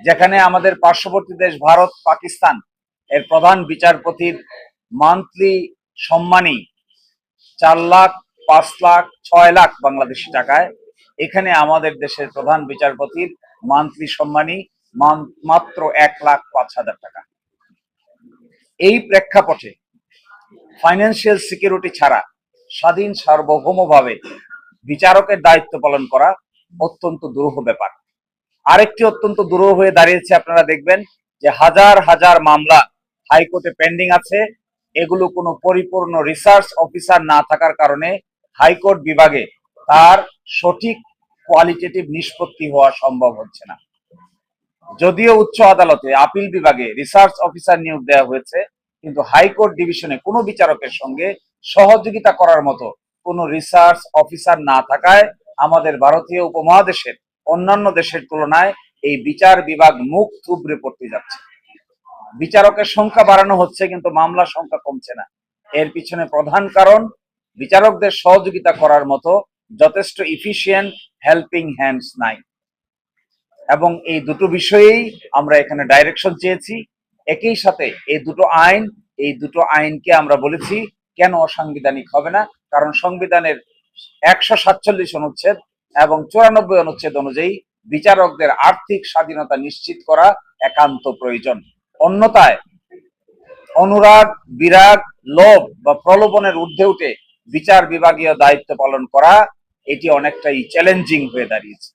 যেখানে আমাদের পার্শ্ববর্তী দেশ ভারত পাকিস্তান এর প্রধান বিচারপতির মান্থলি সম্মানী 4 লাখ, 5 লাখ, 6 লাখ বাংলাদেশি টাকায়, এখানে আমাদের দেশের প্রধান বিচারপতির মান্থলি সম্মানী মাত্র 1,05,000 টাকা। এই প্রেক্ষাপটে ফাইন্যান্সিয়াল সিকিউরিটি ছাড়া স্বাধীন সার্বভৌমভাবে বিচারকের দায়িত্ব পালন করা অত্যন্ত দুরূহ ব্যাপার। আরেকটি অত্যন্ত দুরূহ হয়ে দাঁড়িয়েছে, আপনারা দেখবেন যে হাজার হাজার মামলা হাইকোর্টে পেন্ডিং আছে। এগুলো কোনো পরিপূর্ণ রিসার্চ অফিসার না থাকার কারণে হাইকোর্ট বিভাগে তার সঠিক কোয়ালিটেটিভ নিষ্পত্তি হওয়া সম্ভব হচ্ছে না। যদিও উচ্চ আদালতে আপিল বিভাগে রিসার্চ অফিসার নিয়োগ দেওয়া হয়েছে, কিন্তু হাইকোর্ট ডিভিশনে কোনো বিচারকের সঙ্গে সহযোগিতা করার মতো কোনো রিসার্চ অফিসার না থাকায় আমাদের ভারতীয় উপমহাদেশের অন্যান্য দেশের তুলনায় এই বিচার বিভাগ মুখ থুবড়ে পড়তে যাচ্ছে। বিচারকের সংখ্যা বাড়ানো হচ্ছে, কিন্তু মামলার সংখ্যা কমছে না। এর পিছনে প্রধান কারণ বিচারকদের সহযোগিতা করার মতো যথেষ্ট ইফিশিয়েন্ট হেল্পিং হ্যান্ডস নাই। এবং এই দুটো বিষয়েই আমরা এখানে ডাইরেকশন চেয়েছি। একই সাথে এই দুটো আইনকে আমরা বলেছি কেন অসাংবিধানিক হবে না, কারণ সংবিধানের 147 অনুচ্ছেদ এবং 94 অনুচ্ছেদ অনুযায়ী বিচারকদের আর্থিক স্বাধীনতা নিশ্চিত করা একান্ত প্রয়োজন। অন্যথায় অনুরাগ, বিরাগ, লোভ বা প্রলোভনের ঊর্ধ্বে উঠে বিচার বিভাগীয় দায়িত্ব পালন করা এটি অনেকটাই চ্যালেঞ্জিং হয়ে দাঁড়িয়েছে।